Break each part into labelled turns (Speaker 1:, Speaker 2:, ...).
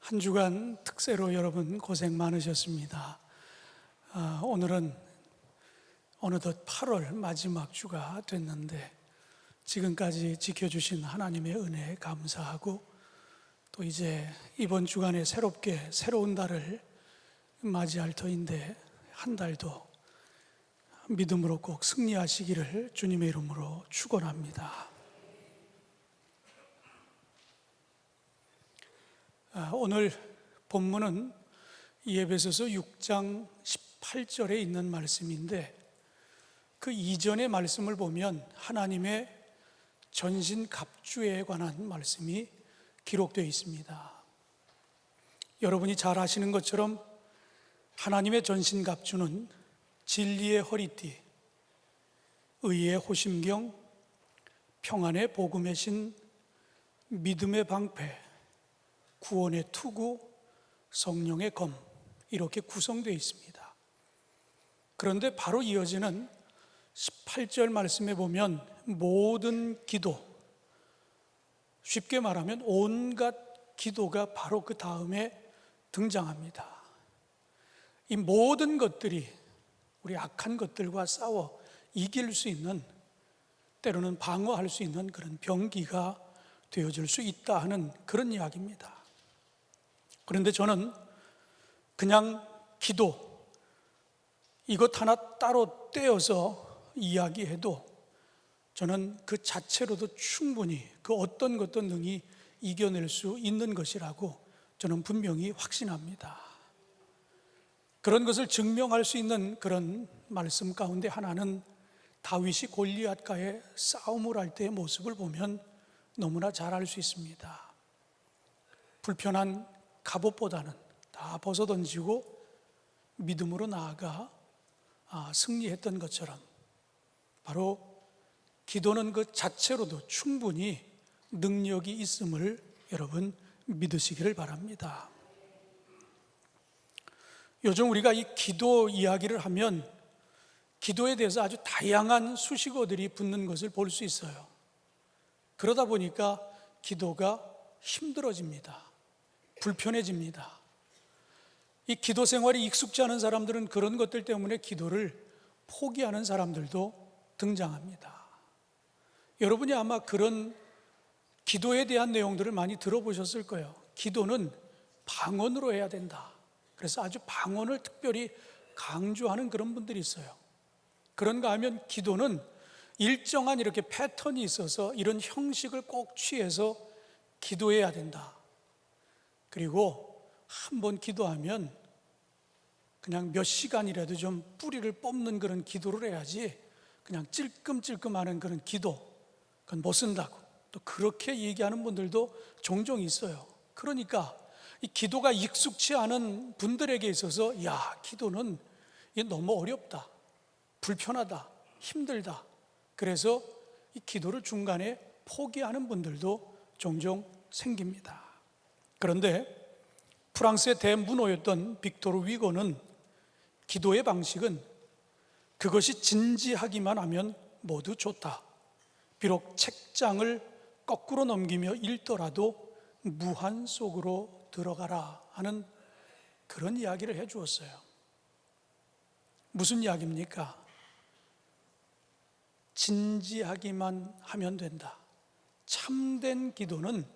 Speaker 1: 한 주간 특세로 여러분 고생 많으셨습니다. 오늘은 어느덧 8월 마지막 주가 됐는데 지금까지 지켜주신 하나님의 은혜에 감사하고 또 이제 이번 주간에 새롭게 새로운 달을 맞이할 터인데 한 달도 믿음으로 꼭 승리하시기를 주님의 이름으로 축원합니다. 오늘 본문은 에베소서 6장 18절에 있는 말씀인데 그 이전의 말씀을 보면 하나님의 전신갑주에 관한 말씀이 기록되어 있습니다. 여러분이 잘 아시는 것처럼 하나님의 전신갑주는 진리의 허리띠, 의의 호심경, 평안의 복음의 신, 믿음의 방패, 구원의 투구, 성령의 검, 이렇게 구성되어 있습니다. 그런데 바로 이어지는 18절 말씀에 보면 모든 기도, 쉽게 말하면 온갖 기도가 바로 그 다음에 등장합니다. 이 모든 것들이 우리 악한 것들과 싸워 이길 수 있는, 때로는 방어할 수 있는 그런 병기가 되어줄 수 있다 하는 그런 이야기입니다. 그런데 저는 그냥 기도, 이것 하나 따로 떼어서 이야기해도 저는 그 자체로도 충분히 그 어떤 것도 능히 이겨낼 수 있는 것이라고 저는 분명히 확신합니다. 그런 것을 증명할 수 있는 그런 말씀 가운데 하나는 다윗이 골리앗과의 싸움을 할 때의 모습을 보면 너무나 잘 알 수 있습니다. 불편한 갑옷보다는 다 벗어던지고 믿음으로 나아가 승리했던 것처럼 바로 기도는 그 자체로도 충분히 능력이 있음을 여러분 믿으시기를 바랍니다. 요즘 우리가 이 기도 이야기를 하면 기도에 대해서 아주 다양한 수식어들이 붙는 것을 볼 수 있어요. 그러다 보니까 기도가 힘들어집니다. 불편해집니다. 이 기도 생활이 익숙지 않은 사람들은 그런 것들 때문에 기도를 포기하는 사람들도 등장합니다. 여러분이 아마 그런 기도에 대한 내용들을 많이 들어보셨을 거예요. 기도는 방언으로 해야 된다. 그래서 아주 방언을 특별히 강조하는 그런 분들이 있어요. 그런가 하면 기도는 일정한 이렇게 패턴이 있어서 이런 형식을 꼭 취해서 기도해야 된다. 그리고 한 번 기도하면 그냥 몇 시간이라도 좀 뿌리를 뽑는 그런 기도를 해야지 그냥 찔끔찔끔하는 그런 기도, 그건 못 쓴다고 또 그렇게 얘기하는 분들도 종종 있어요. 그러니까 이 기도가 익숙치 않은 분들에게 있어서 기도는 이게 너무 어렵다, 불편하다, 힘들다. 그래서 이 기도를 중간에 포기하는 분들도 종종 생깁니다. 그런데 프랑스의 대문호였던 빅토르 위고는 기도의 방식은 그것이 진지하기만 하면 모두 좋다. 비록 책장을 거꾸로 넘기며 읽더라도 무한 속으로 들어가라 하는 그런 이야기를 해 주었어요. 무슨 이야기입니까? 진지하기만 하면 된다. 참된 기도는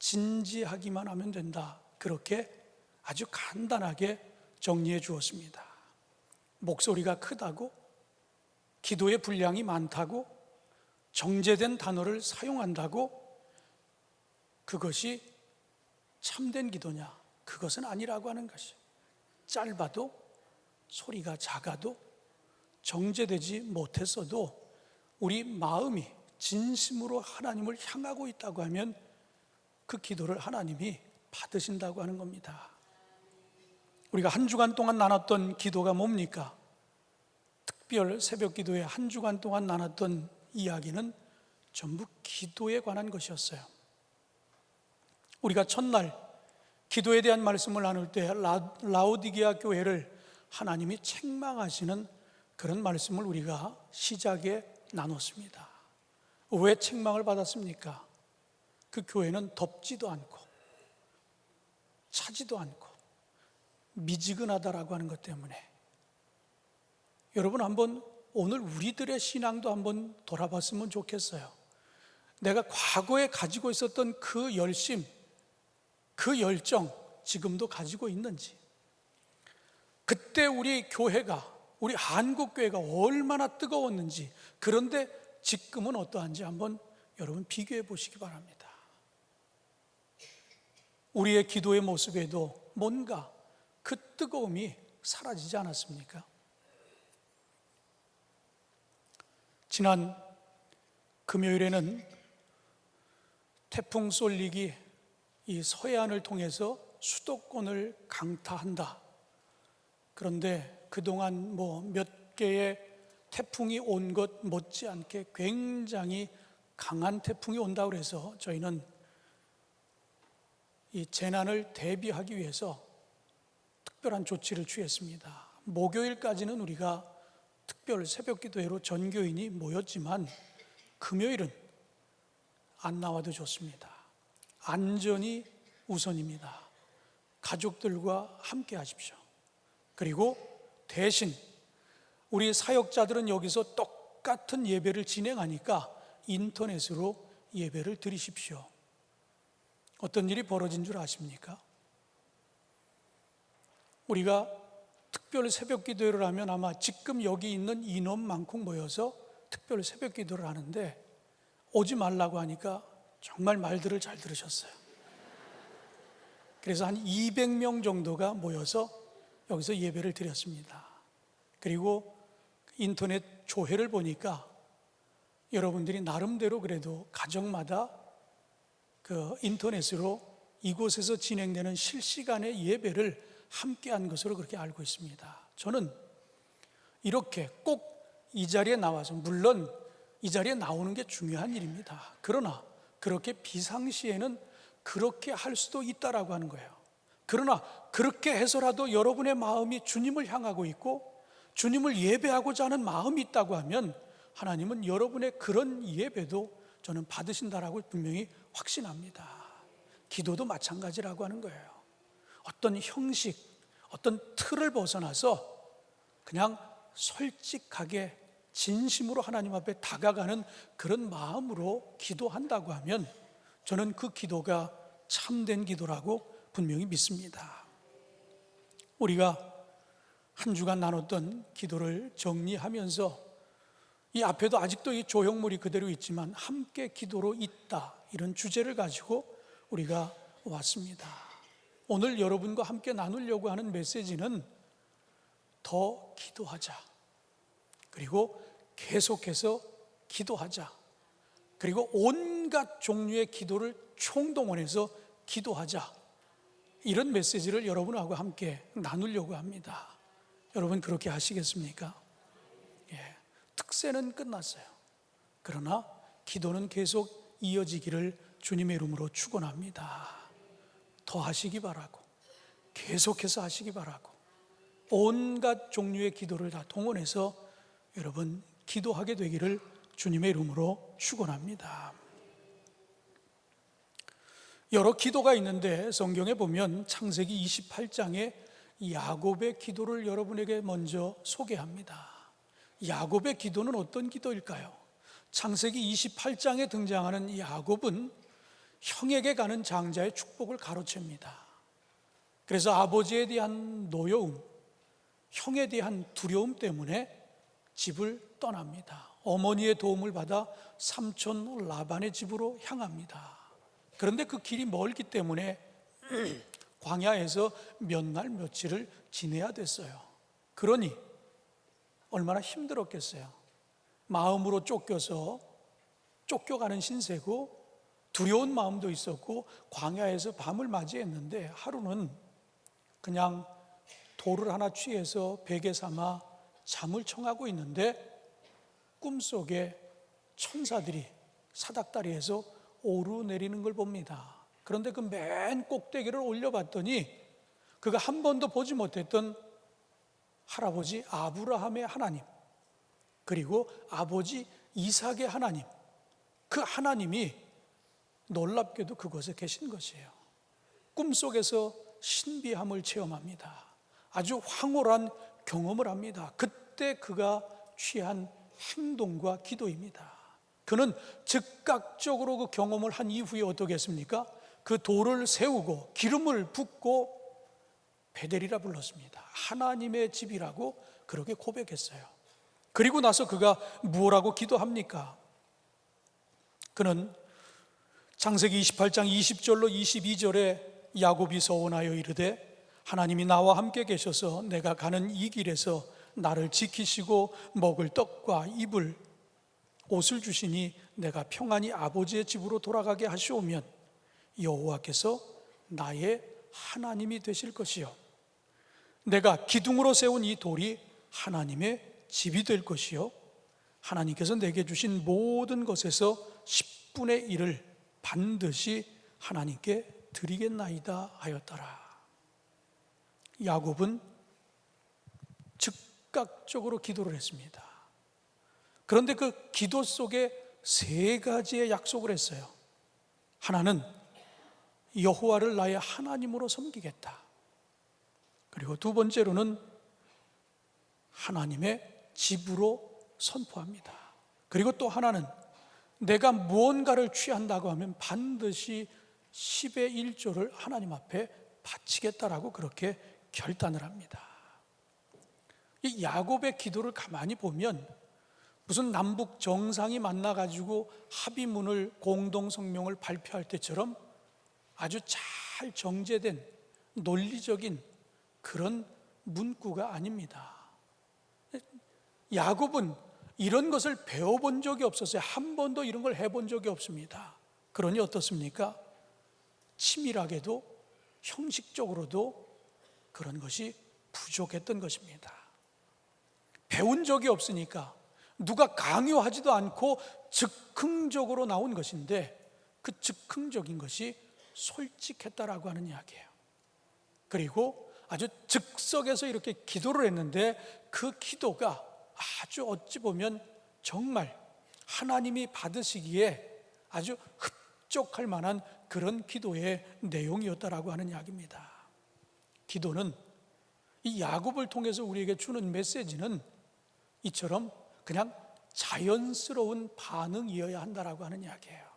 Speaker 1: 진지하기만 하면 된다. 그렇게 아주 간단하게 정리해 주었습니다. 목소리가 크다고, 기도의 분량이 많다고, 정제된 단어를 사용한다고 그것이 참된 기도냐? 그것은 아니라고 하는 것이, 짧아도 소리가 작아도 정제되지 못했어도 우리 마음이 진심으로 하나님을 향하고 있다고 하면 그 기도를 하나님이 받으신다고 하는 겁니다. 우리가 한 주간 동안 나눴던 기도가 뭡니까? 특별 새벽 기도에 한 주간 동안 나눴던 이야기는 전부 기도에 관한 것이었어요. 우리가 첫날 기도에 대한 말씀을 나눌 때 라오디게아 교회를 하나님이 책망하시는 그런 말씀을 우리가 시작에 나눴습니다. 왜 책망을 받았습니까? 그 교회는 덥지도 않고 차지도 않고 미지근하다라고 하는 것 때문에 여러분 한번 오늘 우리들의 신앙도 한번 돌아봤으면 좋겠어요. 내가 과거에 가지고 있었던 그 열심, 그 열정 지금도 가지고 있는지, 그때 우리 교회가, 우리 한국교회가 얼마나 뜨거웠는지, 그런데 지금은 어떠한지 한번 여러분 비교해 보시기 바랍니다. 우리의 기도의 모습에도 뭔가 그 뜨거움이 사라지지 않았습니까? 지난 금요일에는 태풍 쏠릭이 이 서해안을 통해서 수도권을 강타한다. 그런데 그동안 몇 개의 태풍이 온 것 못지않게 굉장히 강한 태풍이 온다고 해서 저희는 이 재난을 대비하기 위해서 특별한 조치를 취했습니다. 목요일까지는 우리가 특별 새벽기도회로 전교인이 모였지만 금요일은 안 나와도 좋습니다. 안전이 우선입니다. 가족들과 함께 하십시오. 그리고 대신 우리 사역자들은 여기서 똑같은 예배를 진행하니까 인터넷으로 예배를 드리십시오. 어떤 일이 벌어진 줄 아십니까? 우리가 특별 새벽 기도를 하면 아마 지금 여기 있는 인원만큼 모여서 특별 새벽 기도를 하는데 오지 말라고 하니까 정말 말들을 잘 들으셨어요. 그래서 한 200명 정도가 모여서 여기서 예배를 드렸습니다. 그리고 인터넷 조회를 보니까 여러분들이 나름대로 그래도 가정마다 그 인터넷으로 이곳에서 진행되는 실시간의 예배를 함께한 것으로 그렇게 알고 있습니다. 저는 이렇게 꼭 이 자리에 나와서, 물론 이 자리에 나오는 게 중요한 일입니다. 그러나 그렇게 비상시에는 그렇게 할 수도 있다라고 하는 거예요. 그러나 그렇게 해서라도 여러분의 마음이 주님을 향하고 있고 주님을 예배하고자 하는 마음이 있다고 하면 하나님은 여러분의 그런 예배도 저는 받으신다라고 분명히 확신합니다. 기도도 마찬가지라고 하는 거예요. 어떤 형식, 어떤 틀을 벗어나서 그냥 솔직하게 진심으로 하나님 앞에 다가가는 그런 마음으로 기도한다고 하면 저는 그 기도가 참된 기도라고 분명히 믿습니다. 우리가 한 주간 나눴던 기도를 정리하면서 이 앞에도 아직도 이 조형물이 그대로 있지만 함께 기도로 있다, 이런 주제를 가지고 우리가 왔습니다. 오늘 여러분과 함께 나누려고 하는 메시지는 더 기도하자, 그리고 계속해서 기도하자, 그리고 온갖 종류의 기도를 총동원해서 기도하자, 이런 메시지를 여러분하고 함께 나누려고 합니다. 여러분 그렇게 하시겠습니까? 예, 특세는 끝났어요. 그러나 기도는 계속 이어지기를 주님의 이름으로 축원합니다. 더 하시기 바라고, 계속해서 하시기 바라고, 온갖 종류의 기도를 다 동원해서 여러분 기도하게 되기를 주님의 이름으로 축원합니다. 여러 기도가 있는데 성경에 보면 창세기 28장에 야곱의 기도를 여러분에게 먼저 소개합니다. 야곱의 기도는 어떤 기도일까요? 창세기 28장에 등장하는 야곱은 형에게 가는 장자의 축복을 가로챕니다. 그래서 아버지에 대한 노여움, 형에 대한 두려움 때문에 집을 떠납니다. 어머니의 도움을 받아 삼촌 라반의 집으로 향합니다. 그런데 그 길이 멀기 때문에 광야에서 몇 날 며칠을 지내야 됐어요. 그러니 얼마나 힘들었겠어요. 마음으로 쫓겨가는 신세고 두려운 마음도 있었고 광야에서 밤을 맞이했는데 하루는 그냥 돌을 하나 취해서 베개 삼아 잠을 청하고 있는데 꿈속에 천사들이 사닥다리에서 오르내리는 걸 봅니다. 그런데 그 맨 꼭대기를 올려봤더니 그가 한 번도 보지 못했던 할아버지 아브라함의 하나님, 그리고 아버지 이삭의 하나님, 그 하나님이 놀랍게도 그곳에 계신 것이에요. 꿈속에서 신비함을 체험합니다. 아주 황홀한 경험을 합니다. 그때 그가 취한 행동과 기도입니다. 그는 즉각적으로 그 경험을 한 이후에 어떻게 했습니까? 그 돌을 세우고 기름을 붓고 베델이라 불렀습니다. 하나님의 집이라고 그렇게 고백했어요. 그리고 나서 그가 무엇라고 기도합니까? 그는 창세기 28장 20절로 22절에 야곱이 서원하여 이르되 하나님이 나와 함께 계셔서 내가 가는 이 길에서 나를 지키시고 먹을 떡과 입을 옷을 주시니 내가 평안히 아버지의 집으로 돌아가게 하시오면 여호와께서 나의 하나님이 되실 것이요 내가 기둥으로 세운 이 돌이 하나님의 집이 될 것이요 하나님께서 내게 주신 모든 것에서 10분의 1을 반드시 하나님께 드리겠나이다 하였더라. 야곱은 즉각적으로 기도를 했습니다. 그런데 그 기도 속에 세 가지의 약속을 했어요. 하나는 여호와를 나의 하나님으로 섬기겠다. 그리고 두 번째로는 하나님의 집으로 선포합니다. 그리고 또 하나는 내가 무언가를 취한다고 하면 반드시 10의 1조를 하나님 앞에 바치겠다라고 그렇게 결단을 합니다. 이 야곱의 기도를 가만히 보면 무슨 남북 정상이 만나가지고 합의문을 공동성명을 발표할 때처럼 아주 잘 정제된 논리적인 그런 문구가 아닙니다. 야곱은 이런 것을 배워본 적이 없었어요. 한 번도 이런 걸 해본 적이 없습니다. 그러니 어떻습니까? 치밀하게도 형식적으로도 그런 것이 부족했던 것입니다. 배운 적이 없으니까 누가 강요하지도 않고 즉흥적으로 나온 것인데 그 즉흥적인 것이 솔직했다라고 하는 이야기예요. 그리고 아주 즉석에서 이렇게 기도를 했는데 그 기도가 아주 어찌 보면 정말 하나님이 받으시기에 아주 흡족할 만한 그런 기도의 내용이었다라고 하는 이야기입니다. 기도는 이 야곱을 통해서 우리에게 주는 메시지는 이처럼 그냥 자연스러운 반응이어야 한다라고 하는 이야기예요.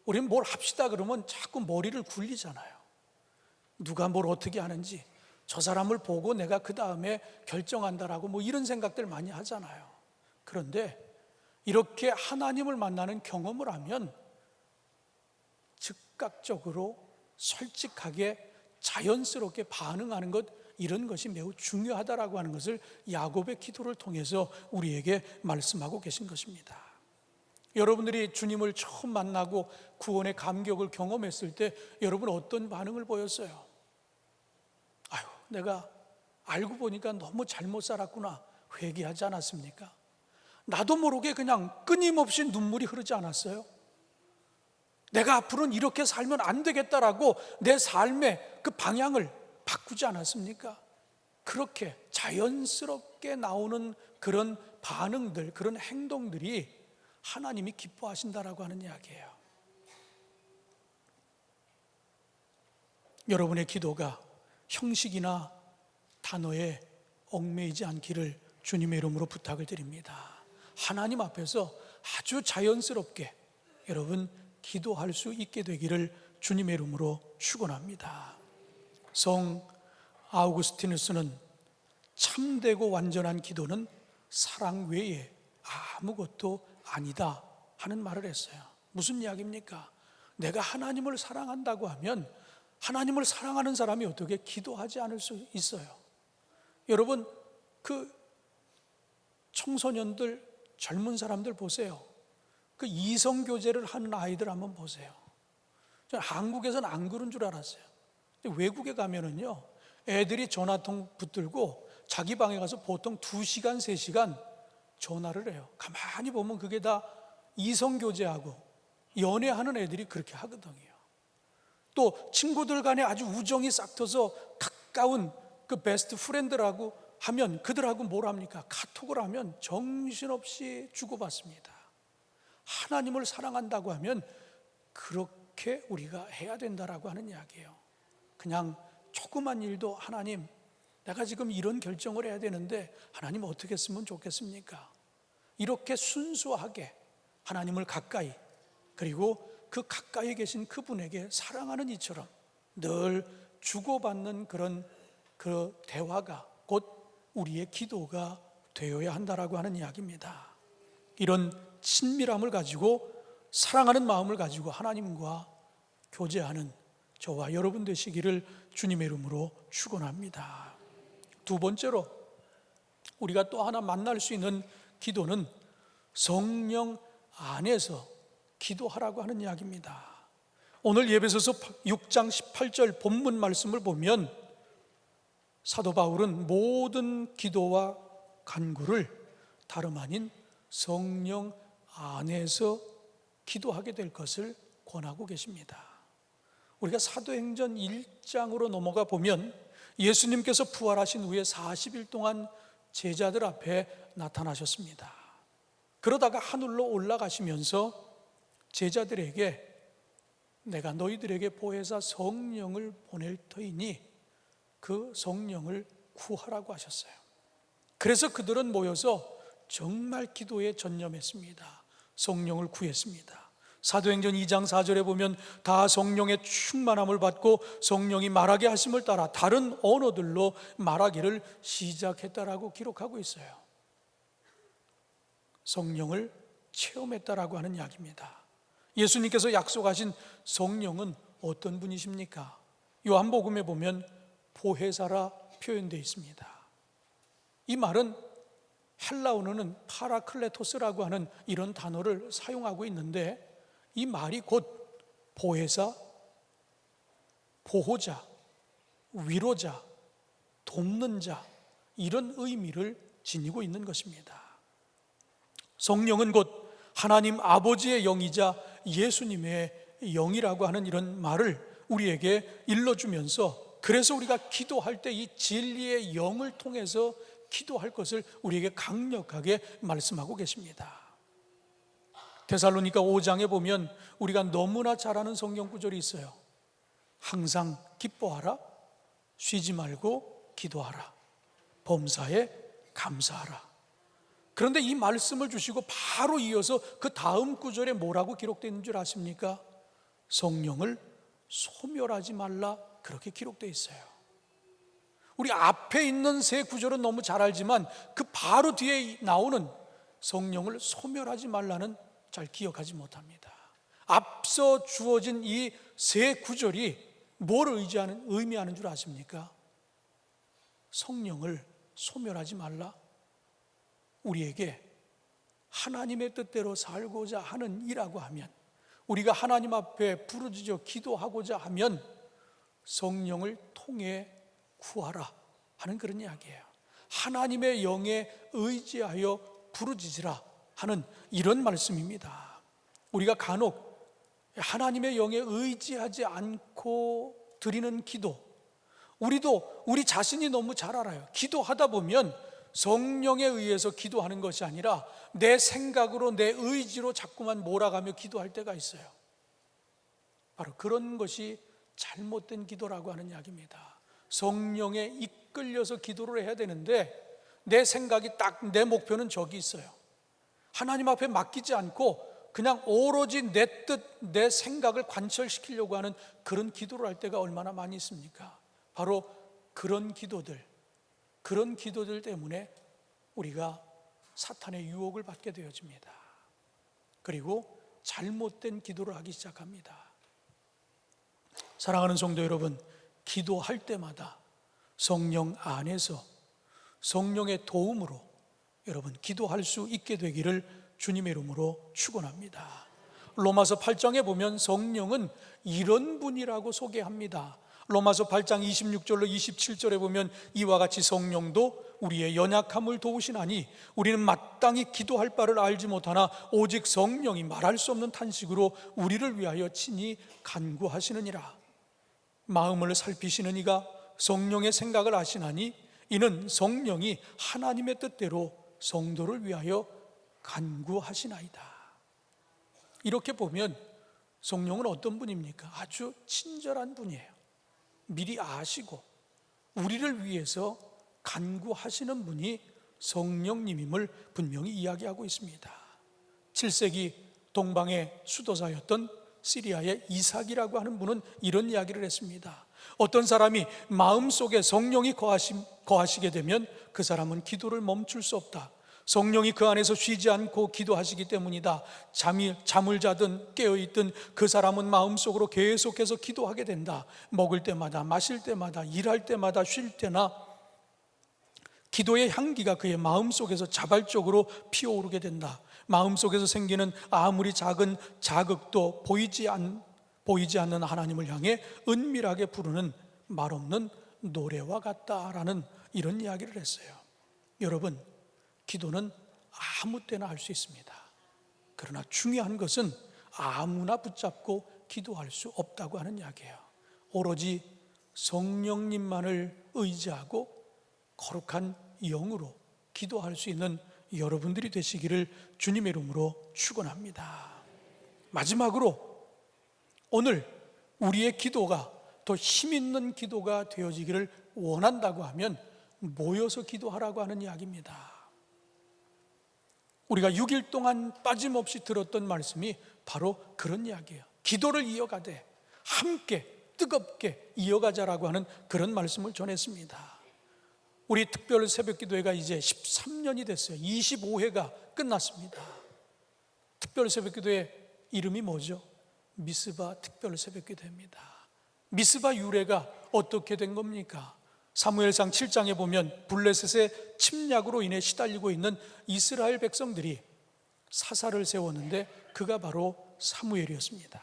Speaker 1: 우리는 뭘 합시다 그러면 자꾸 머리를 굴리잖아요. 누가 뭘 어떻게 하는지 저 사람을 보고 내가 그 다음에 결정한다라고 뭐 이런 생각들 많이 하잖아요. 그런데 이렇게 하나님을 만나는 경험을 하면 즉각적으로 솔직하게 자연스럽게 반응하는 것, 이런 것이 매우 중요하다라고 하는 것을 야곱의 기도를 통해서 우리에게 말씀하고 계신 것입니다. 여러분들이 주님을 처음 만나고 구원의 감격을 경험했을 때 여러분 어떤 반응을 보였어요? 아유, 내가 알고 보니까 너무 잘못 살았구나 회개하지 않았습니까? 나도 모르게 그냥 끊임없이 눈물이 흐르지 않았어요? 내가 앞으로는 이렇게 살면 안 되겠다라고 내 삶의 그 방향을 바꾸지 않았습니까? 그렇게 자연스럽게 나오는 그런 반응들, 그런 행동들이 하나님이 기뻐하신다라고 하는 이야기예요. 여러분의 기도가 형식이나 단어에 얽매이지 않기를 주님의 이름으로 부탁을 드립니다. 하나님 앞에서 아주 자연스럽게 여러분 기도할 수 있게 되기를 주님의 이름으로 축원합니다. 성 아우구스티누스는 참되고 완전한 기도는 사랑 외에 아무것도 아니다 하는 말을 했어요. 무슨 이야기입니까? 내가 하나님을 사랑한다고 하면 하나님을 사랑하는 사람이 어떻게 기도하지 않을 수 있어요? 여러분, 그 청소년들, 젊은 사람들 보세요. 그 이성교제를 하는 아이들 한번 보세요. 저는 한국에서는 안 그런 줄 알았어요. 근데 외국에 가면은요, 애들이 전화통 붙들고 자기 방에 가서 보통 2시간, 3시간 전화를 해요. 가만히 보면 그게 다 이성교제하고 연애하는 애들이 그렇게 하거든요. 또 친구들 간에 아주 우정이 싹 터서 가까운 그 베스트 프렌드라고 하면 그들하고 뭘 합니까? 카톡을 하면 정신없이 주고받습니다. 하나님을 사랑한다고 하면 그렇게 우리가 해야 된다라고 하는 이야기예요. 그냥 조그만 일도 하나님, 내가 지금 이런 결정을 해야 되는데 하나님 어떻게 했으면 좋겠습니까? 이렇게 순수하게 하나님을 가까이, 그리고 그 가까이 계신 그분에게 사랑하는 이처럼 늘 주고받는 그런 그 대화가 곧 우리의 기도가 되어야 한다라고 하는 이야기입니다. 이런 친밀함을 가지고 사랑하는 마음을 가지고 하나님과 교제하는 저와 여러분 되시기를 주님의 이름으로 축원합니다. 두 번째로 우리가 또 하나 만날 수 있는 기도는 성령 안에서 기도하라고 하는 이야기입니다. 오늘 예배소서 6장 18절 본문 말씀을 보면 사도 바울은 모든 기도와 간구를 다름 아닌 성령 안에서 기도하게 될 것을 권하고 계십니다. 우리가 사도행전 1장으로 넘어가 보면 예수님께서 부활하신 후에 40일 동안 제자들 앞에 나타나셨습니다. 그러다가 하늘로 올라가시면서 제자들에게 내가 너희들에게 보혜사 성령을 보낼 터이니 그 성령을 구하라고 하셨어요. 그래서 그들은 모여서 정말 기도에 전념했습니다. 성령을 구했습니다. 사도행전 2장 4절에 보면 다 성령의 충만함을 받고 성령이 말하게 하심을 따라 다른 언어들로 말하기를 시작했다라고 기록하고 있어요. 성령을 체험했다라고 하는 이야기입니다. 예수님께서 약속하신 성령은 어떤 분이십니까? 요한복음에 보면 보혜사라 표현되어 있습니다. 이 말은 헬라어로는 파라클레토스라고 하는 이런 단어를 사용하고 있는데 이 말이 곧 보혜사, 보호자, 위로자, 돕는 자, 이런 의미를 지니고 있는 것입니다. 성령은 곧 하나님 아버지의 영이자 예수님의 영이라고 하는 이런 말을 우리에게 일러주면서, 그래서 우리가 기도할 때 이 진리의 영을 통해서 기도할 것을 우리에게 강력하게 말씀하고 계십니다. 데살로니가 5장에 보면 우리가 너무나 잘 아는 성경 구절이 있어요. 항상 기뻐하라, 쉬지 말고 기도하라, 범사에 감사하라. 그런데 이 말씀을 주시고 바로 이어서 그 다음 구절에 뭐라고 기록되어 있는 줄 아십니까? 성령을 소멸하지 말라, 그렇게 기록되어 있어요. 우리 앞에 있는 세 구절은 너무 잘 알지만 그 바로 뒤에 나오는 성령을 소멸하지 말라는 잘 기억하지 못합니다. 앞서 주어진 이 세 구절이 뭘 의미하는 줄 아십니까? 성령을 소멸하지 말라, 우리에게 하나님의 뜻대로 살고자 하는 이라고 하면, 우리가 하나님 앞에 부르짖어 기도하고자 하면 성령을 통해 구하라 하는 그런 이야기예요. 하나님의 영에 의지하여 부르짖으라 하는 이런 말씀입니다. 우리가 간혹 하나님의 영에 의지하지 않고 드리는 기도, 우리도 우리 자신이 너무 잘 알아요. 기도하다 보면 성령에 의해서 기도하는 것이 아니라 내 생각으로, 내 의지로 자꾸만 몰아가며 기도할 때가 있어요. 바로 그런 것이 잘못된 기도라고 하는 이야기입니다. 성령에 이끌려서 기도를 해야 되는데 내 생각이 딱, 내 목표는 저기 있어요. 하나님 앞에 맡기지 않고 그냥 오로지 내 뜻, 내 생각을 관철시키려고 하는 그런 기도를 할 때가 얼마나 많이 있습니까? 바로 그런 기도들 때문에 우리가 사탄의 유혹을 받게 되어집니다. 그리고 잘못된 기도를 하기 시작합니다. 사랑하는 성도 여러분, 기도할 때마다 성령 안에서 성령의 도움으로 여러분 기도할 수 있게 되기를 주님의 이름으로 축원합니다. 로마서 8장에 보면 성령은 이런 분이라고 소개합니다. 로마서 8장 26절로 27절에 보면 이와 같이 성령도 우리의 연약함을 도우시나니 우리는 마땅히 기도할 바를 알지 못하나 오직 성령이 말할 수 없는 탄식으로 우리를 위하여 친히 간구하시느니라. 마음을 살피시는 이가 성령의 생각을 아시나니 이는 성령이 하나님의 뜻대로 성도를 위하여 간구하시나이다. 이렇게 보면 성령은 어떤 분입니까? 아주 친절한 분이에요. 미리 아시고 우리를 위해서 간구하시는 분이 성령님임을 분명히 이야기하고 있습니다. 7세기 동방의 수도사였던 시리아의 이삭이라고 하는 분은 이런 이야기를 했습니다. 어떤 사람이 마음속에 성령이 거하시게 되면 그 사람은 기도를 멈출 수 없다. 성령이 그 안에서 쉬지 않고 기도하시기 때문이다. 잠을 자든 깨어있든 그 사람은 마음속으로 계속해서 기도하게 된다. 먹을 때마다, 마실 때마다, 일할 때마다, 쉴 때나 기도의 향기가 그의 마음속에서 자발적으로 피어오르게 된다. 마음속에서 생기는 아무리 작은 자극도 보이지 않는 하나님을 향해 은밀하게 부르는 말없는 노래와 같다라는 이런 이야기를 했어요. 여러분, 기도는 아무 때나 할 수 있습니다. 그러나 중요한 것은 아무나 붙잡고 기도할 수 없다고 하는 이야기예요. 오로지 성령님만을 의지하고 거룩한 영으로 기도할 수 있는 여러분들이 되시기를 주님의 이름으로 축원합니다. 마지막으로 오늘 우리의 기도가 더 힘있는 기도가 되어지기를 원한다고 하면 모여서 기도하라고 하는 이야기입니다. 우리가 6일 동안 빠짐없이 들었던 말씀이 바로 그런 이야기예요. 기도를 이어가되 함께 뜨겁게 이어가자라고 하는 그런 말씀을 전했습니다. 우리 특별 새벽기도회가 이제 13년이 됐어요. 25회가 끝났습니다. 특별 새벽기도회 이름이 뭐죠? 미스바 특별 새벽기도회입니다. 미스바 유래가 어떻게 된 겁니까? 사무엘상 7장에 보면 블레셋의 침략으로 인해 시달리고 있는 이스라엘 백성들이 사사를 세웠는데 그가 바로 사무엘이었습니다.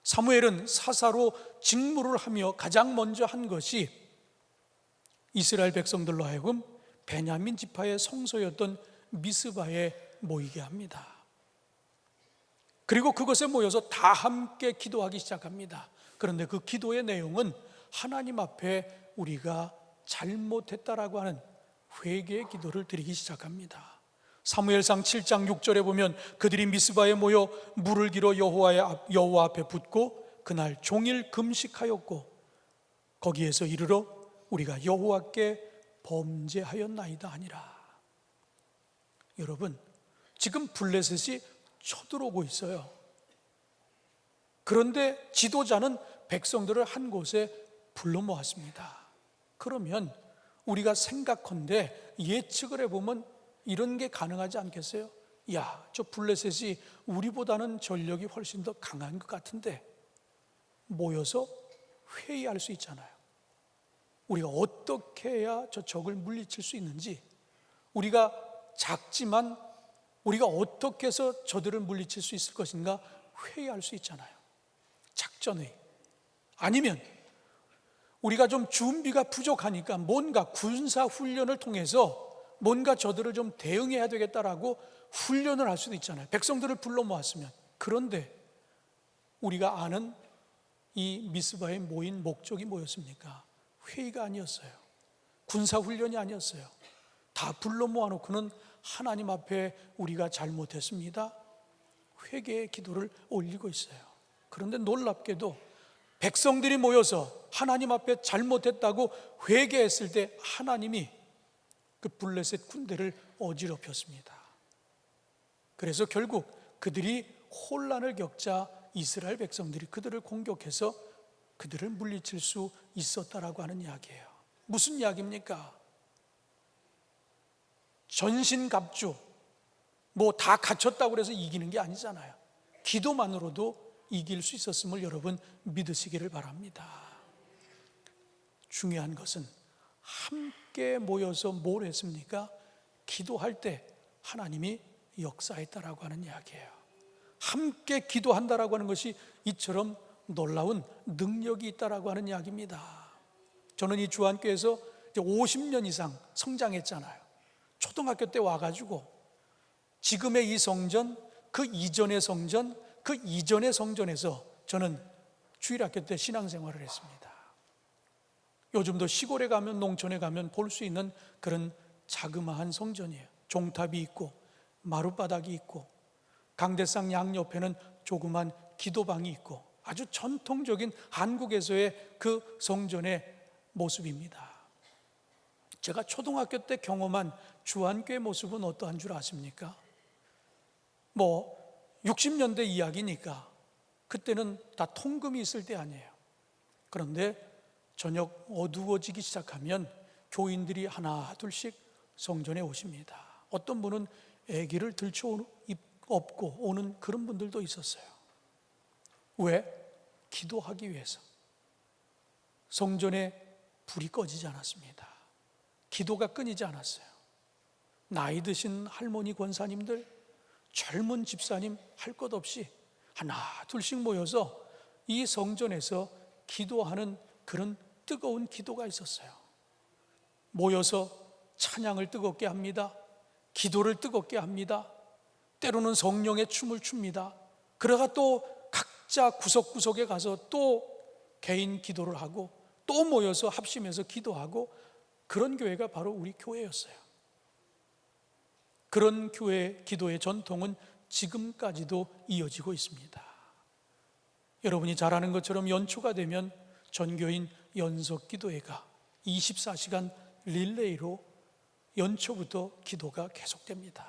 Speaker 1: 사무엘은 사사로 직무를 하며 가장 먼저 한 것이 이스라엘 백성들로 하여금 베냐민 지파의 성소였던 미스바에 모이게 합니다. 그리고 그것에 모여서 다 함께 기도하기 시작합니다. 그런데 그 기도의 내용은 하나님 앞에 우리가 잘못했다라고 하는 회개의 기도를 드리기 시작합니다. 사무엘상 7장 6절에 보면 그들이 미스바에 모여 물을 길어 여호와 앞에 붓고 그날 종일 금식하였고 거기에서 이르러 우리가 여호와께 범죄하였나이다 하니라. 여러분, 지금 블레셋이 쳐들어오고 있어요. 그런데 지도자는 백성들을 한 곳에 불러 모았습니다. 그러면 우리가 생각컨대 예측을 해보면 이런 게 가능하지 않겠어요? 야, 저 블레셋이 우리보다는 전력이 훨씬 더 강한 것 같은데 모여서 회의할 수 있잖아요. 우리가 어떻게 해야 저 적을 물리칠 수 있는지, 우리가 작지만 우리가 어떻게 해서 저들을 물리칠 수 있을 것인가 회의할 수 있잖아요. 작전회의. 아니면 우리가 좀 준비가 부족하니까 뭔가 군사훈련을 통해서 뭔가 저들을 좀 대응해야 되겠다라고 훈련을 할 수도 있잖아요. 백성들을 불러 모았으면. 그런데 우리가 아는 이 미스바에 모인 목적이 뭐였습니까? 회의가 아니었어요. 군사훈련이 아니었어요. 다 불러 모아놓고는 하나님 앞에 우리가 잘못했습니다, 회개의 기도를 올리고 있어요. 그런데 놀랍게도 백성들이 모여서 하나님 앞에 잘못했다고 회개했을 때 하나님이 그 블레셋 군대를 어지럽혔습니다. 그래서 결국 그들이 혼란을 겪자 이스라엘 백성들이 그들을 공격해서 그들을 물리칠 수 있었다라고 하는 이야기예요. 무슨 이야기입니까? 전신갑주 뭐 다 갖췄다고 해서 이기는 게 아니잖아요. 기도만으로도 이길 수 있었음을 여러분 믿으시기를 바랍니다. 중요한 것은 함께 모여서 뭘 했습니까? 기도할 때 하나님이 역사했다라고 하는 이야기예요. 함께 기도한다라고 하는 것이 이처럼 놀라운 능력이 있다라고 하는 이야기입니다. 저는 이 주안교회에서 50년 이상 성장했잖아요. 초등학교 때 와가지고 지금의 이 성전, 그 이전의 성전, 그 이전의 성전에서 저는 주일학교 때 신앙생활을 했습니다. 요즘도 시골에 가면, 농촌에 가면 볼 수 있는 그런 자그마한 성전이에요. 종탑이 있고 마룻바닥이 있고 강대상 양옆에는 조그만 기도방이 있고 아주 전통적인 한국에서의 그 성전의 모습입니다. 제가 초등학교 때 경험한 주한교회 모습은 어떠한 줄 아십니까? 60년대 이야기니까 그때는 다 통금이 있을 때 아니에요. 그런데 저녁 어두워지기 시작하면 교인들이 하나 둘씩 성전에 오십니다. 어떤 분은 아기를 들쳐 업고 오는 그런 분들도 있었어요. 왜? 기도하기 위해서. 성전에 불이 꺼지지 않았습니다. 기도가 끊이지 않았어요. 나이 드신 할머니 권사님들, 젊은 집사님 할 것 없이 하나 둘씩 모여서 이 성전에서 기도하는 그런 뜨거운 기도가 있었어요. 모여서 찬양을 뜨겁게 합니다. 기도를 뜨겁게 합니다. 때로는 성령의 춤을 춥니다. 그러가 또 각자 구석구석에 가서 또 개인 기도를 하고 또 모여서 합심해서 기도하고, 그런 교회가 바로 우리 교회였어요. 그런 교회 기도의 전통은 지금까지도 이어지고 있습니다. 여러분이 잘 아는 것처럼 연초가 되면 전교인 연석기도회가 24시간 릴레이로 연초부터 기도가 계속됩니다.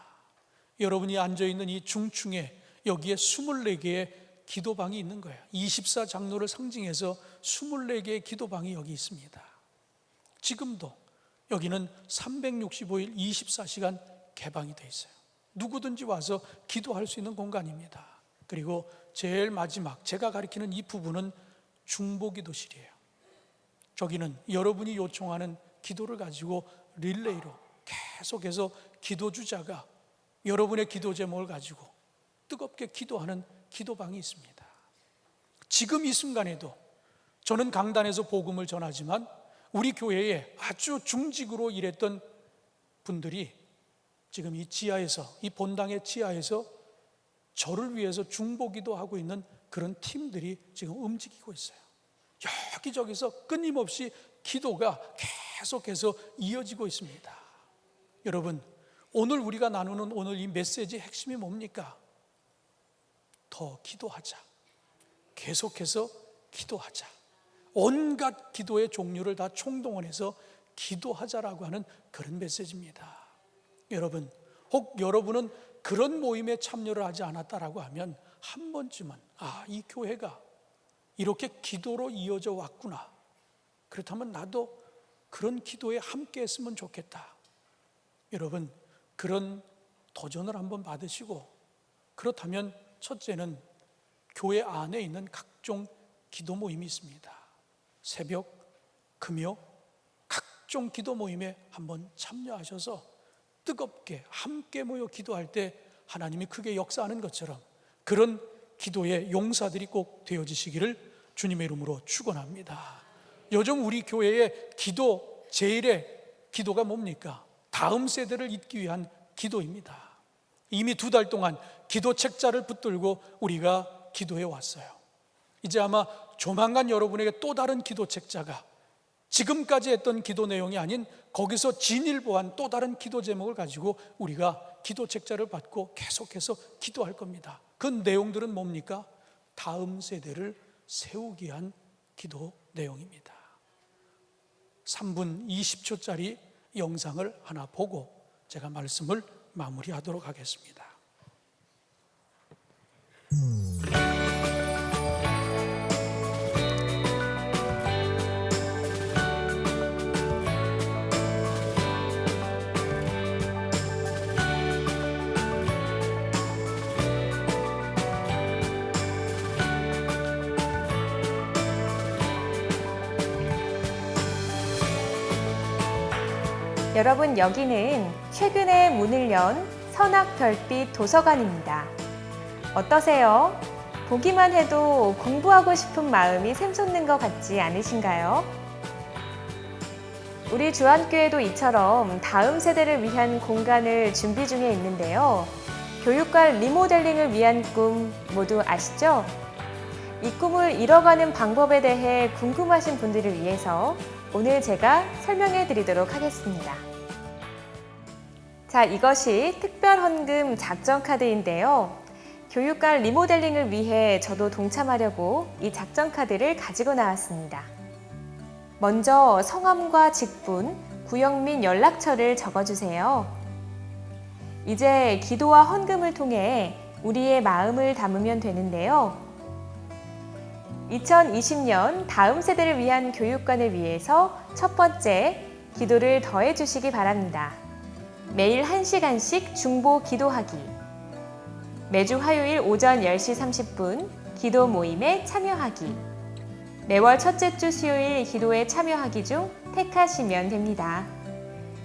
Speaker 1: 여러분이 앉아있는 이 중층에 여기에 24개의 기도방이 있는 거예요. 24장로를 상징해서 24개의 기도방이 여기 있습니다. 지금도 여기는 365일 24시간 개방이 되어 있어요. 누구든지 와서 기도할 수 있는 공간입니다. 그리고 제일 마지막 제가 가리키는 이 부분은 중보기도실이에요. 저기는 여러분이 요청하는 기도를 가지고 릴레이로 계속해서 기도주자가 여러분의 기도 제목을 가지고 뜨겁게 기도하는 기도방이 있습니다. 지금 이 순간에도 저는 강단에서 복음을 전하지만 우리 교회에 아주 중직으로 일했던 분들이 지금 이 지하에서, 이 본당의 지하에서 저를 위해서 중보기도 하고 있는 그런 팀들이 지금 움직이고 있어요. 여기저기서 끊임없이 기도가 계속해서 이어지고 있습니다. 여러분, 오늘 우리가 나누는 오늘 이 메시지의 핵심이 뭡니까? 더 기도하자. 계속해서 기도하자. 온갖 기도의 종류를 다 총동원해서 기도하자라고 하는 그런 메시지입니다. 여러분, 혹 여러분은 그런 모임에 참여를 하지 않았다라고 하면 한 번쯤은 이 교회가 이렇게 기도로 이어져 왔구나. 그렇다면 나도 그런 기도에 함께 했으면 좋겠다. 여러분, 그런 도전을 한번 받으시고, 그렇다면 첫째는 교회 안에 있는 각종 기도 모임이 있습니다. 새벽, 금요, 각종 기도 모임에 한번 참여하셔서 뜨겁게 함께 모여 기도할 때 하나님이 크게 역사하는 것처럼 그런 기도의 용사들이 꼭 되어지시기를 주님의 이름으로 축원합니다. 요즘 우리 교회의 기도, 제일의 기도가 뭡니까? 다음 세대를 잇기 위한 기도입니다. 이미 2달 동안 기도 책자를 붙들고 우리가 기도해 왔어요. 이제 아마 조만간 여러분에게 또 다른 기도 책자가, 지금까지 했던 기도 내용이 아닌 거기서 진일보한 또 다른 기도 제목을 가지고 우리가 기도 책자를 받고 계속해서 기도할 겁니다. 그 내용들은 뭡니까? 다음 세대를 세우기 위한 기도 내용입니다. 3분 20초짜리 영상을 하나 보고 제가 말씀을 마무리하도록 하겠습니다.
Speaker 2: 여러분, 여기는 최근에 문을 연 선악별빛 도서관입니다. 어떠세요? 보기만 해도 공부하고 싶은 마음이 샘솟는 것 같지 않으신가요? 우리 주한교회도 이처럼 다음 세대를 위한 공간을 준비 중에 있는데요. 교육과 리모델링을 위한 꿈 모두 아시죠? 이 꿈을 이뤄가는 방법에 대해 궁금하신 분들을 위해서 오늘 제가 설명해 드리도록 하겠습니다. 자, 이것이 특별헌금 작전카드인데요. 교육관 리모델링을 위해 저도 동참하려고 이 작전 카드를 가지고 나왔습니다. 먼저 성함과 직분, 구역 및 연락처를 적어주세요. 이제 기도와 헌금을 통해 우리의 마음을 담으면 되는데요. 2020년 다음 세대를 위한 교육관을 위해서 첫 번째, 기도를 더해 주시기 바랍니다. 매일 1시간씩 중보 기도하기. 매주 화요일 오전 10시 30분 기도 모임에 참여하기. 매월 첫째 주 수요일 기도에 참여하기 중 택하시면 됩니다.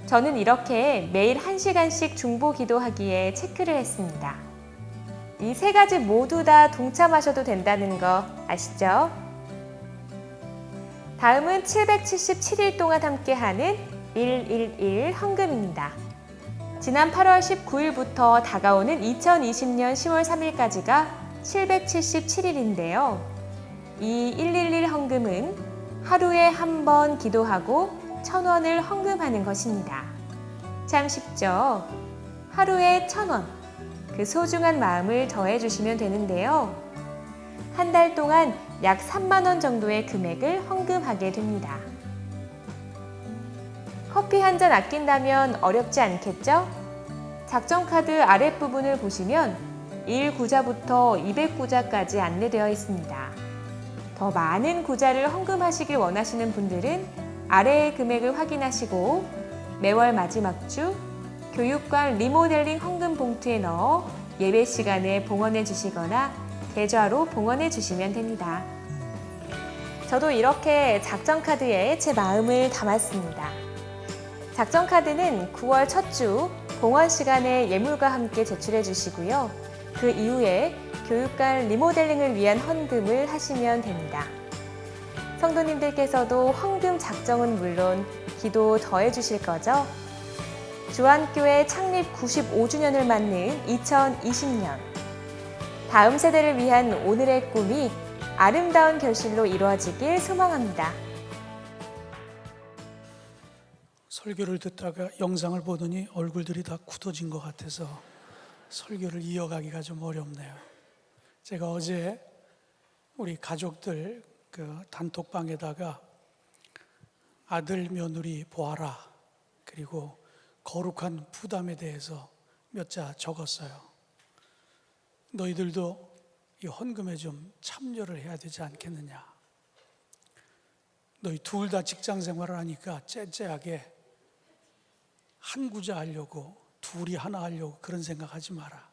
Speaker 2: 저는 이렇게 매일 1시간씩 중보 기도하기에 체크를 했습니다. 이 세 가지 모두 다 동참하셔도 된다는 거 아시죠? 다음은 777일 동안 함께하는 111 헌금입니다. 지난 8월 19일부터 다가오는 2020년 10월 3일까지가 777일인데요. 이 111 헌금은 하루에 한 번 기도하고 1,000원을 헌금하는 것입니다. 참 쉽죠? 하루에 1,000원, 그 소중한 마음을 더해 주시면 되는데요. 한 달 동안 약 3만 원 정도의 금액을 헌금하게 됩니다. 커피 한 잔 아낀다면 어렵지 않겠죠? 작전카드 아랫부분을 보시면 1구자부터 200구자까지 안내되어 있습니다. 더 많은 구자를 헌금하시길 원하시는 분들은 아래의 금액을 확인하시고 매월 마지막 주 교육관 리모델링 헌금 봉투에 넣어 예배 시간에 봉헌해 주시거나 계좌로 봉헌해 주시면 됩니다. 저도 이렇게 작전카드에 제 마음을 담았습니다. 작전카드는 9월 첫 주 봉헌 시간에 예물과 함께 제출해 주시고요. 그 이후에 교육관 리모델링을 위한 헌금을 하시면 됩니다. 성도님들께서도 헌금 작정은 물론 기도 더해 주실 거죠? 주안교회 창립 95주년을 맞는 2020년. 다음 세대를 위한 오늘의 꿈이 아름다운 결실로 이루어지길 소망합니다.
Speaker 1: 설교를 듣다가 영상을 보더니 얼굴들이 다 굳어진 것 같아서 설교를 이어가기가 좀 어렵네요. 제가 어제 우리 가족들 그 단톡방에다가 아들 며느리 보아라, 그리고 거룩한 부담에 대해서 몇 자 적었어요. 너희들도 이 헌금에 좀 참여를 해야 되지 않겠느냐. 너희 둘 다 직장 생활을 하니까 째째하게 한 구자 하려고, 둘이 하나 하려고 그런 생각하지 마라.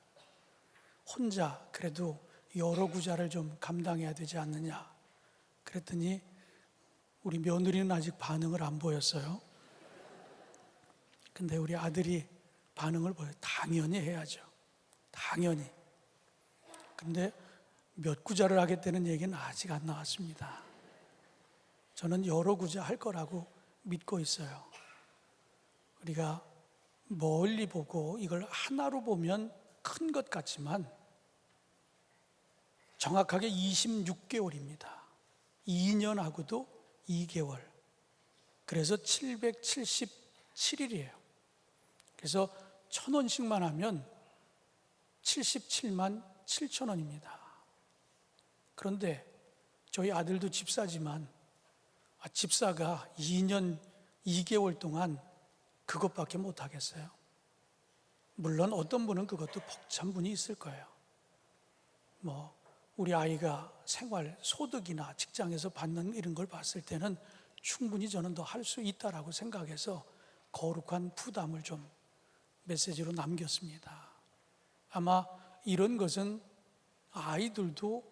Speaker 1: 혼자 그래도 여러 구자를 좀 감당해야 되지 않느냐. 그랬더니 우리 며느리는 아직 반응을 안 보였어요. 근데 우리 아들이 반응을 보여요. 당연히 해야죠. 당연히. 근데 몇 구자를 하겠다는 얘기는 아직 안 나왔습니다. 저는 여러 구자 할 거라고 믿고 있어요. 우리가 멀리 보고 이걸 하나로 보면 큰 것 같지만 정확하게 26개월입니다. 2년하고도 2개월. 그래서 777일이에요. 그래서 1,000원씩만 하면 77만 7,000원입니다. 그런데 저희 아들도 집사지만 집사가 2년 2개월 동안 그것밖에 못 하겠어요. 물론 어떤 분은 그것도 벅찬 분이 있을 거예요. 우리 아이가 생활, 소득이나 직장에서 받는 이런 걸 봤을 때는 충분히 저는 더 할 수 있다라고 생각해서 거룩한 부담을 좀 메시지로 남겼습니다. 아마 이런 것은 아이들도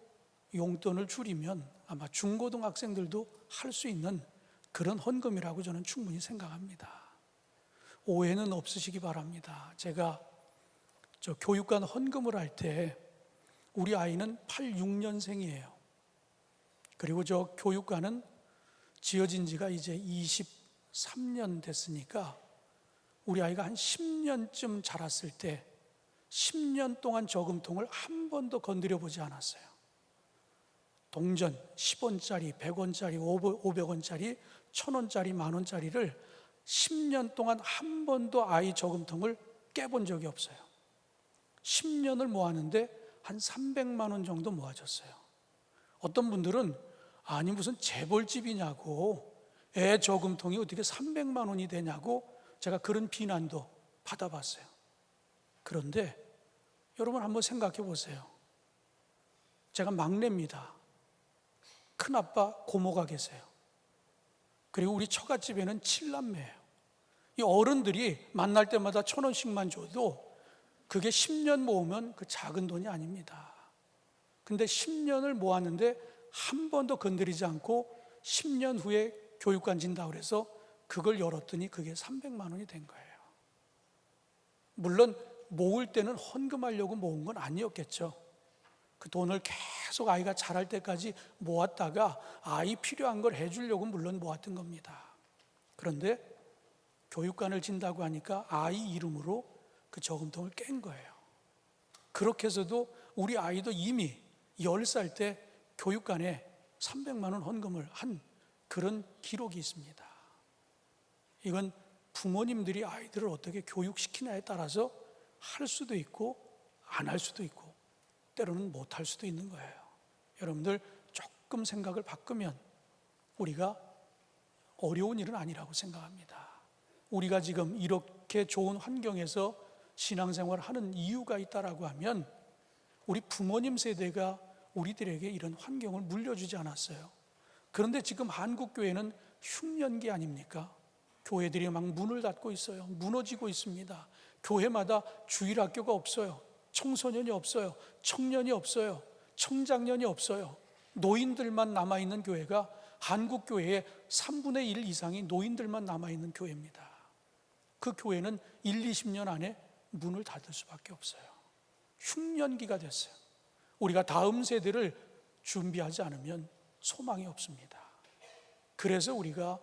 Speaker 1: 용돈을 줄이면 아마 중고등학생들도 할 수 있는 그런 헌금이라고 저는 충분히 생각합니다. 오해는 없으시기 바랍니다. 제가 저 교육관 헌금을 할 때 우리 아이는 86년생이에요. 그리고 저 교육관은 지어진 지가 이제 23년 됐으니까 우리 아이가 한 10년쯤 자랐을 때 10년 동안 저금통을 한 번도 건드려 보지 않았어요. 동전 10원짜리, 100원짜리, 500원짜리, 1000원짜리, 만원짜리를 10년 동안 한 번도 아이 저금통을 깨본 적이 없어요. 10년을 모았는데 한 300만 원 정도 모아졌어요. 어떤 분들은 아니 무슨 재벌집이냐고, 애 저금통이 어떻게 300만 원이 되냐고 제가 그런 비난도 받아봤어요. 그런데 여러분 한번 생각해 보세요. 제가 막내입니다. 큰아빠 고모가 계세요. 그리고 우리 처갓집에는 7남매예요. 이 어른들이 만날 때마다 1,000원씩만 줘도 그게 10년 모으면 그 작은 돈이 아닙니다. 근데 10년을 모았는데 한 번도 건드리지 않고 10년 후에 교육관 진다고 해서 그걸 열었더니 그게 300만 원이 된 거예요. 물론 모을 때는 헌금하려고 모은 건 아니었겠죠. 그 돈을 계속 아이가 자랄 때까지 모았다가 아이 필요한 걸 해주려고 물론 모았던 겁니다. 그런데 교육관을 진다고 하니까 아이 이름으로 그 저금통을 깬 거예요. 그렇게 해서도 우리 아이도 이미 10살 때 교육관에 300만 원 헌금을 한 그런 기록이 있습니다. 이건 부모님들이 아이들을 어떻게 교육시키냐에 따라서 할 수도 있고 안 할 수도 있고 때로는 못 할 수도 있는 거예요. 여러분들 조금 생각을 바꾸면 우리가 어려운 일은 아니라고 생각합니다. 우리가 지금 이렇게 좋은 환경에서 신앙생활을 하는 이유가 있다라고 하면 우리 부모님 세대가 우리들에게 이런 환경을 물려주지 않았어요. 그런데 지금 한국교회는 흉년기 아닙니까? 교회들이 막 문을 닫고 있어요. 무너지고 있습니다. 교회마다 주일학교가 없어요. 청소년이 없어요. 청년이 없어요. 청장년이 없어요. 노인들만 남아있는 교회가 한국교회의 3분의 1 이상이 노인들만 남아있는 교회입니다. 그 교회는 1, 20년 안에 문을 닫을 수밖에 없어요. 흉년기가 됐어요. 우리가 다음 세대를 준비하지 않으면 소망이 없습니다. 그래서 우리가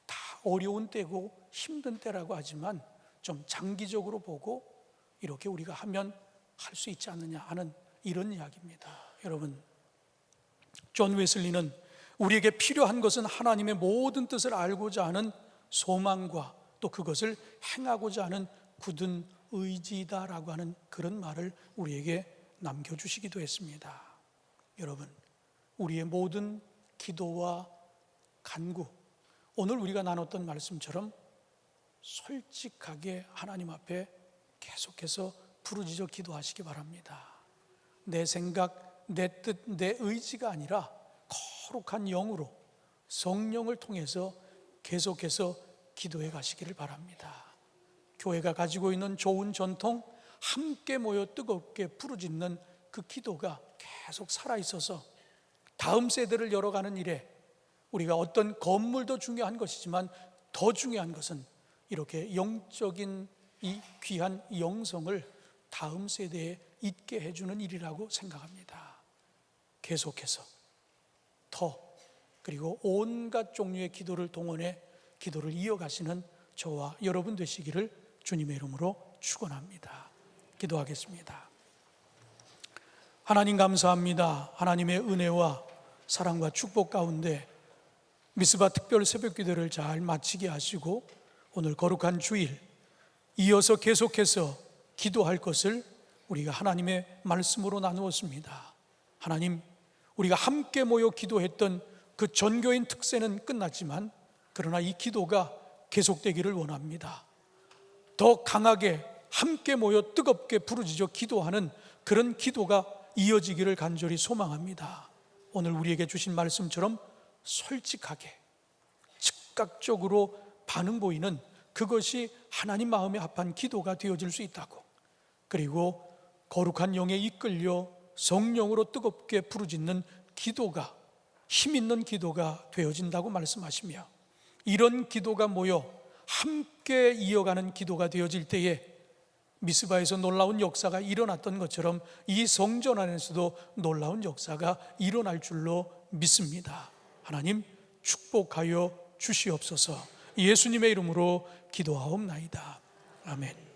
Speaker 1: 다 어려운 때고 힘든 때라고 하지만 좀 장기적으로 보고 이렇게 우리가 하면 할 수 있지 않느냐 하는 이런 이야기입니다. 여러분, 존 웨슬리는 우리에게 필요한 것은 하나님의 모든 뜻을 알고자 하는 소망과 또 그것을 행하고자 하는 굳은 의지다라고 하는 그런 말을 우리에게 남겨주시기도 했습니다. 여러분, 우리의 모든 기도와 간구, 오늘 우리가 나눴던 말씀처럼 솔직하게 하나님 앞에 계속해서 부르짖어 기도하시기 바랍니다. 내 생각, 내 뜻, 내 의지가 아니라 거룩한 영으로 성령을 통해서 계속해서 기도해 가시기를 바랍니다. 교회가 가지고 있는 좋은 전통, 함께 모여 뜨겁게 부르짖는 그 기도가 계속 살아있어서 다음 세대를 열어가는 일에 우리가 어떤 건물도 중요한 것이지만 더 중요한 것은 이렇게 영적인 이 귀한 영성을 다음 세대에 있게 해주는 일이라고 생각합니다. 계속해서 더 그리고 온갖 종류의 기도를 동원해 기도를 이어가시는 저와 여러분 되시기를 주님의 이름으로 축원합니다. 기도하겠습니다. 하나님 감사합니다. 하나님의 은혜와 사랑과 축복 가운데 미스바 특별 새벽 기도를 잘 마치게 하시고 오늘 거룩한 주일 이어서 계속해서 기도할 것을 우리가 하나님의 말씀으로 나누었습니다. 하나님, 우리가 함께 모여 기도했던 그 전교인 특세는 끝났지만 그러나 이 기도가 계속되기를 원합니다. 더 강하게 함께 모여 뜨겁게 부르짖어 기도하는 그런 기도가 이어지기를 간절히 소망합니다. 오늘 우리에게 주신 말씀처럼 솔직하게 즉각적으로 반응 보이는 그것이 하나님 마음에 합한 기도가 되어질 수 있다고, 그리고 거룩한 영에 이끌려 성령으로 뜨겁게 부르짖는 기도가 힘 있는 기도가 되어진다고 말씀하시며, 이런 기도가 모여 함께 이어가는 기도가 되어질 때에 미스바에서 놀라운 역사가 일어났던 것처럼 이 성전 안에서도 놀라운 역사가 일어날 줄로 믿습니다. 하나님 축복하여 주시옵소서. 예수님의 이름으로 기도하옵나이다. 아멘.